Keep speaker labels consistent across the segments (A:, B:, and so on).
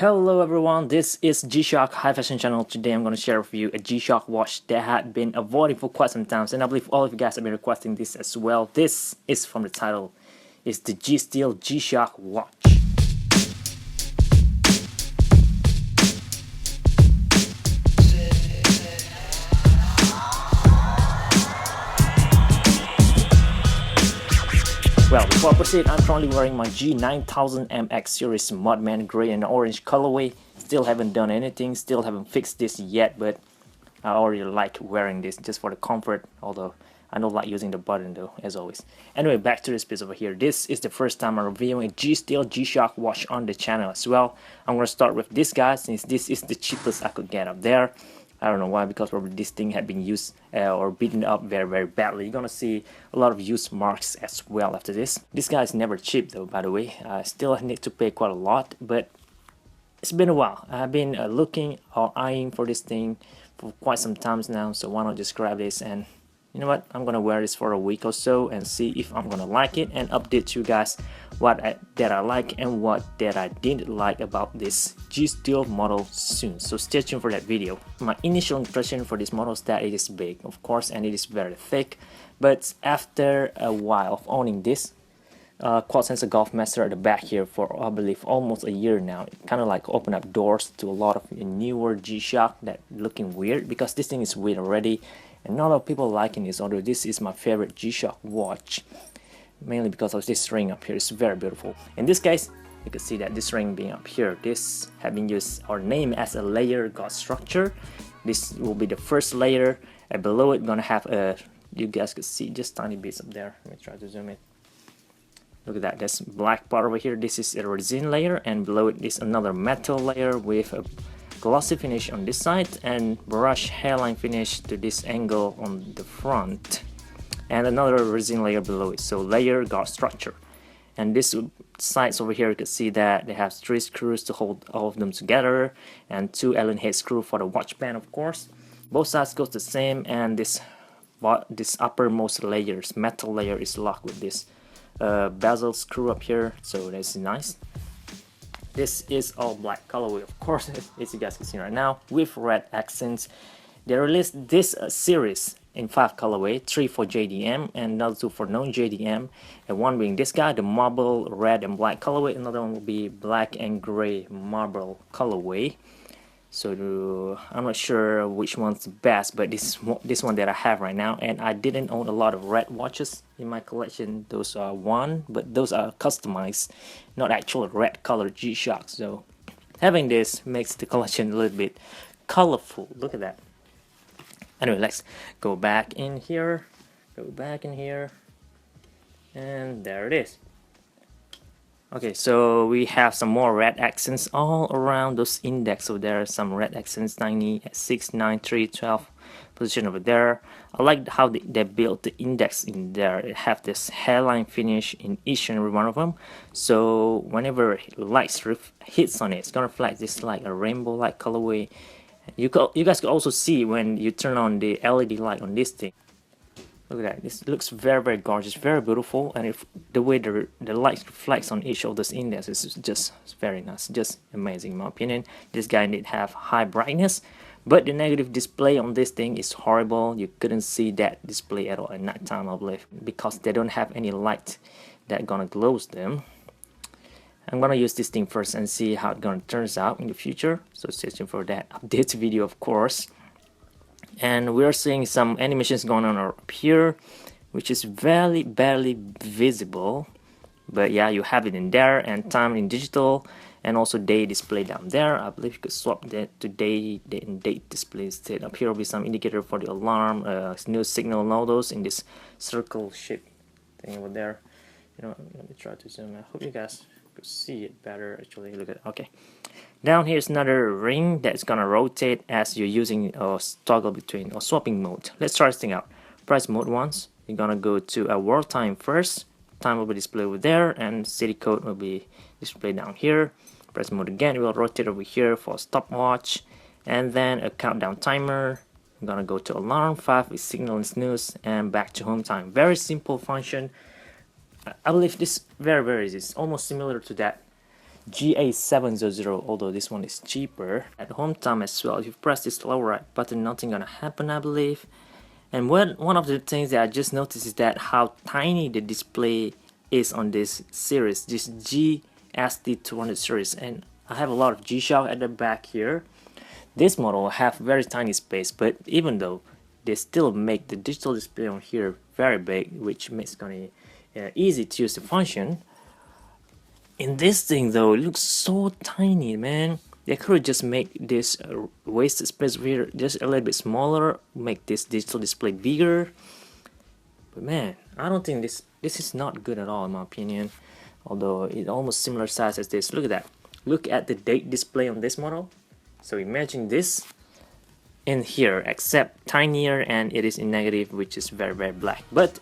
A: Hello everyone, this is G-Shock High Fashion Channel. Today I'm going to share with you a G-Shock watch that had been avoiding for quite some time, and I believe all of you guys have been requesting this as well. This is from the title. It's the G-Steel G-Shock watch. Well, before I proceed, I'm currently wearing my G9000MX series Mudman Gray and Orange colorway. Still haven't done anything, still haven't fixed this yet, but I already like wearing this just for the comfort, although I don't like using the button though, as always. Anyway, back to this piece over here. This is the first time I'm reviewing a G-Steel G-Shock watch on the channel as well. I'm going to start with this guy since this is the cheapest I could get up there. I don't know why, because probably this thing had been used or beaten up very badly. You're gonna see a lot of use marks as well after this. This guy is never cheap though, by the way. I still need to pay quite a lot, but it's been a while. I've been looking or eyeing for this thing for quite some times now, so why not just grab this, and you know what, I'm gonna wear this for a week or so and see if I'm gonna like it and update you guys that I like and what that I didn't like about this G-Steel model soon. So stay tuned for that video. My initial impression for this model is that it is big, of course, and it is very thick, but after a while of owning this quad sensor golf master at the back here for I believe almost a year now, it kind of like opened up doors to a lot of newer G-Shock that looking weird, because this thing is weird already and not a lot of people liking this, although this is my favorite G-Shock watch, mainly because of this ring up here. It's very beautiful. In this case, you can see that this ring being up here, this have been used or named as a layer guard structure. This will be the first layer, and below it gonna have a, you guys could see just tiny bits up there. Let me try to zoom in. Look at that, this black part over here, this is a resin layer, and below it is another metal layer with a glossy finish on this side and brush hairline finish to this angle on the front, and another resin layer below it. So layer guard structure. And this sides over here, you can see that they have 3 screws to hold all of them together, and 2 Allen head screw for the watch band, of course. Both sides goes the same, and this uppermost layers, metal layer, is locked with this bezel screw up here, so that's nice. This is all black colorway, of course, as you guys can see right now, with red accents. They released this series in 5 colorway, 3 for JDM and another 2 for non-JDM, and one being this guy, the marble red and black colorway. Another one will be black and gray marble colorway. So I'm not sure which one's the best, but this one that I have right now, and I didn't own a lot of red watches in my collection. Those are one, but those are customized, not actual red color G-Shock. So having this makes the collection a little bit colorful. Look at that. Anyway, let's go back in here, and there it is. Okay, so we have some more red accents all around those index. So there are some red accents, tiny at 6, 9, 3, 12 position over there. I like how they built the index in there. It have this hairline finish in each and every one of them. So whenever light hits on it, it's gonna reflect this like a rainbow-like colorway. You guys can also see when you turn on the LED light on this thing. Look at that. This looks very gorgeous, very beautiful, and if the way the light reflects on each of those indexes is just very nice, just amazing in my opinion. This guy did have high brightness, but the negative display on this thing is horrible. You couldn't see that display at all at night time, I believe, because they don't have any light that gonna glows them. I'm gonna use this thing first and see how it gonna turns out in the future, so stay tuned for that update video, of course. And we're seeing some animations going on up here, which is barely visible, but yeah, you have it in there, and time in digital, and also day display down there. I believe you could swap that to day and date display instead. Up here will be some indicator for the alarm, snooze signal, and all those in this circle shape thing over there. You know, let me try to zoom. I hope you guys could see it better. Actually, look at it. Okay. Down here is another ring that's gonna rotate as you're using toggle between or swapping mode. Let's try this thing out. Press mode once. You're gonna go to a world time first. Time will be displayed over there, and city code will be displayed down here. Press mode again. It will rotate over here for stopwatch, and then a countdown timer. I'm gonna go to alarm. 5 is signal and snooze, and back to home time. Very simple function. I believe this very easy. It's almost similar to that GA700, although this one is cheaper. At home time as well, if you press this lower right button, nothing gonna happen, I believe. And one of the things that I just noticed is that how tiny the display is on this series, this GST-200 series. And I have a lot of G-Shock at the back here. This model have very tiny space, but even though they still make the digital display on here very big, which makes it gonna easy to use the function. In this thing though, it looks so tiny, man. They could just make this wasted space here just a little bit smaller, make this digital display bigger. But man, I don't think this is not good at all in my opinion. Although it's almost similar size as this. Look at that. Look at the date display on this model. So imagine this in here, except tinier, and it is in negative, which is very black. But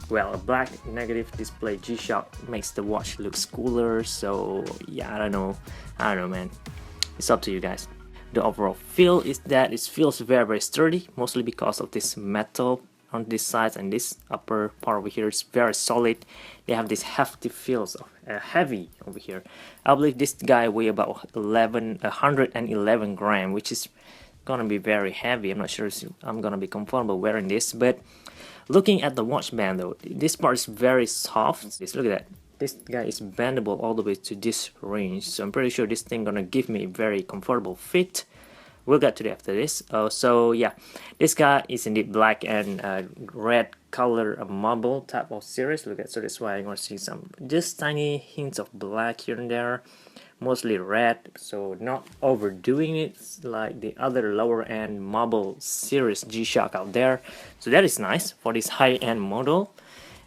A: well, a black negative display G-Shock makes the watch look cooler. So yeah, I don't know man, it's up to you guys. The overall feel is that it feels very sturdy, mostly because of this metal on this side, and this upper part over here is very solid. They have this hefty feels of heavy over here. I believe this guy weighs about 111 gram, which is gonna be very heavy. I'm not sure if I'm gonna be comfortable wearing this, but looking at the watch band though, this part is very soft. Just look at that. This guy is bendable all the way to this range, so I'm pretty sure this thing gonna give me a very comfortable fit. We'll get to that after this. So yeah, this guy is indeed black and red color marble type of series. Look at, so that's why I'm gonna see some just tiny hints of black here and there, mostly red, so not overdoing it like the other lower end marble series G-Shock out there. So that is nice for this high-end model.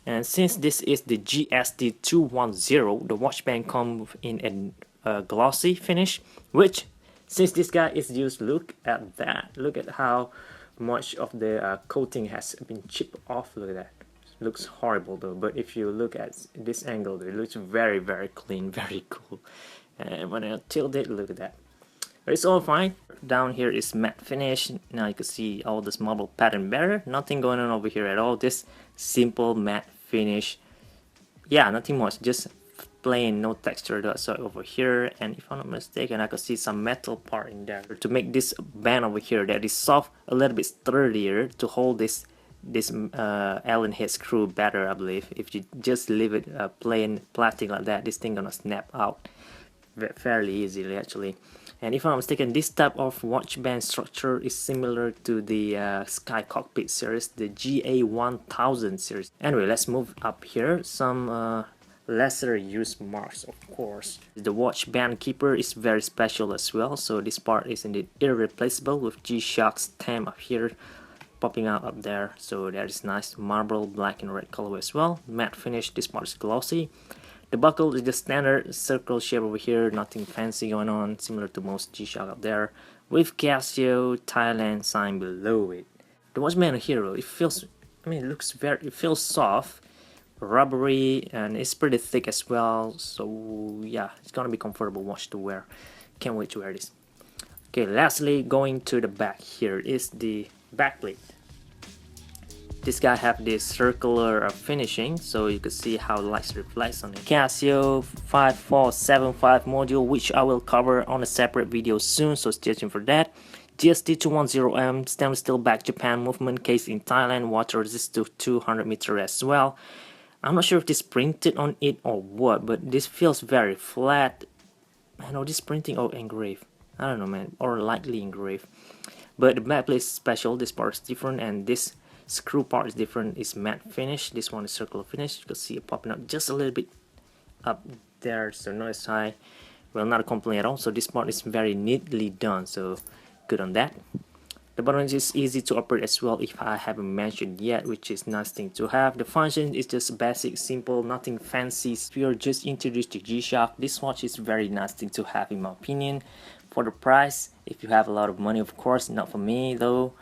A: And since this is the GST-210, the watch band comes in a glossy finish, which since this guy is used, look at that. Look at how much of the coating has been chipped off. Look at that. Looks horrible though, but if you look at this angle, it looks very clean, very cool. And when I tilt it, look at that. But it's all fine. Down here is matte finish. Now you can see all this marble pattern better. Nothing going on over here at all. This simple matte finish. Yeah, nothing much. Just plain, no texture. That's over here. And if I'm not mistaken, I can see some metal part in there to make this band over here that is soft, a little bit sturdier to hold this Allen head screw better, I believe. If you just leave it plain plastic like that, this thing gonna snap out fairly easily actually. And if I'm not mistaken, this type of watch band structure is similar to the Sky Cockpit series, the GA1000 series. Anyway, let's move up here. Some lesser used marks, of course. The watch band keeper is very special as well, so this part is indeed irreplaceable with G-Shock's stamp up here popping out up there. So that is nice. Marble black and red colorway as well. Matte finish. This part is glossy. The buckle is the standard circle shape over here, nothing fancy going on, similar to most G-Shock up there, with Casio Thailand sign below it. The watch band here, it feels, I mean, it feels soft, rubbery, and it's pretty thick as well. So yeah, it's gonna be comfortable watch to wear. Can't wait to wear this. Okay, lastly, going to the back here is the backplate. This guy have this circular finishing, so you can see how light reflects on it. Casio 5475 module, which I will cover on a separate video soon, so stay tuned for that. GST-210M stainless steel back Japan movement case in Thailand, water resistant to 200 meter as well. I'm not sure if this printed on it or what, but this feels very flat. I know this printing or engraved. I don't know, man, or lightly engraved. But the backplate is special. This part is different, and this screw part is different. It's matte finish. This one is circular finish. You can see it popping up just a little bit up there, so not as high. Well, not a complaint at all. So this part is very neatly done, so good on that. The button is easy to operate as well, if I haven't mentioned yet, which is nice thing to have. The function is just basic, simple, nothing fancy. If you're just introduced to G-Shock, this watch is very nice thing to have in my opinion. For the price, if you have a lot of money, of course, not for me though.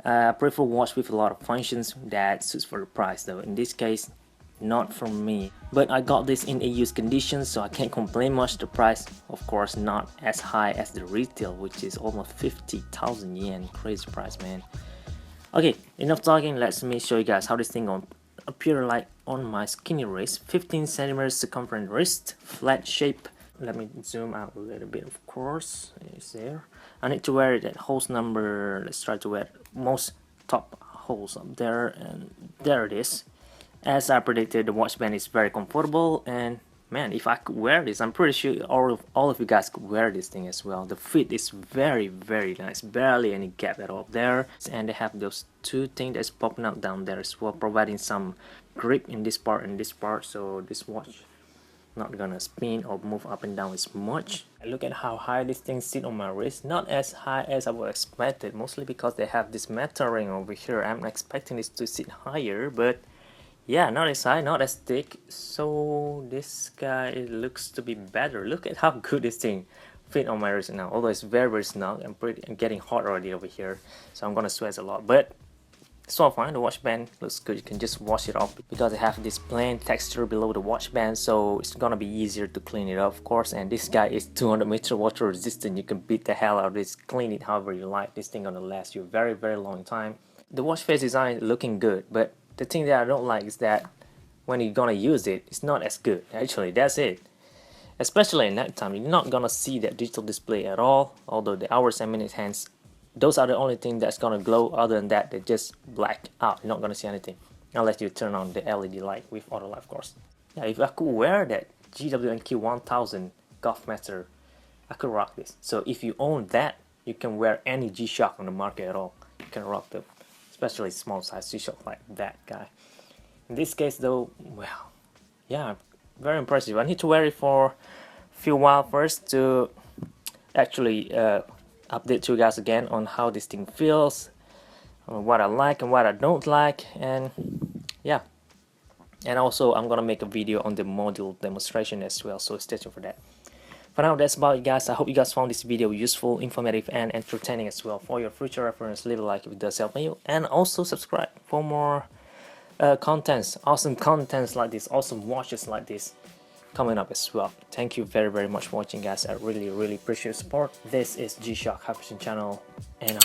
A: I prefer watch with a lot of functions that suits for the price though. In this case, not for me. But I got this in a used condition, so I can't complain much. The price, of course, not as high as the retail, which is almost 50,000 yen. Crazy price, man. Okay, enough talking. Let me show you guys how this thing gonna appear like on my skinny wrist. 15 centimeters circumference wrist, flat shape, Let me zoom out a little bit. Of course, it's there. I need to wear it at holes number. Let's try to wear most top holes up there, and there it is. As I predicted, the watch band is very comfortable, and man, if I could wear this, I'm pretty sure all of you guys could wear this thing as well. The fit is very nice, barely any gap at all there, and they have those two things that's popping out down there as well, providing some grip in this part and this part, so this watch not gonna spin or move up and down as much. Look at how high this thing sit on my wrist. Not as high as I would expect it, mostly because they have this metal ring over here. I'm expecting this to sit higher, but yeah, not as high, not as thick. So this guy, it looks to be better. Look at how good this thing fit on my wrist now. Although it's very snug. I'm getting hot already over here, so I'm gonna sweat a lot. But it's all fine. The watch band looks good. You can just wash it off because they have this plain texture below the watch band, so it's gonna be easier to clean it up, of course. And this guy is 200-meter water resistant. You can beat the hell out of this, clean it however you like. This thing gonna last you a very long time. The watch face design looking good, but the thing that I don't like is that when you're gonna use it, it's not as good. Actually, that's it. Especially at night time, you're not gonna see that digital display at all. Although the hours and minutes hands, those are the only thing that's gonna glow. Other than that, they just black out. You're not gonna see anything unless you turn on the LED light with auto light, of course. Yeah, if I could wear that GWNQ-1000 Golfmaster, I could rock this. So if you own that, you can wear any G-Shock on the market at all. You can rock them, especially small size G-Shock like that guy. In this case though, well, yeah, very impressive. I need to wear it for a few while first to actually update you guys again on how this thing feels, what I like and what I don't like, and yeah. And also I'm gonna make a video on the module demonstration as well, so stay tuned for that. For now, that's about it, guys. I hope you guys found this video useful, informative, and entertaining as well. For your future reference, leave a like if it does help you, and also subscribe for more contents, awesome contents like this, awesome watches like this coming up as well. Thank you very much for watching, guys. I really appreciate your support. This is G-Shock Hypervision channel, and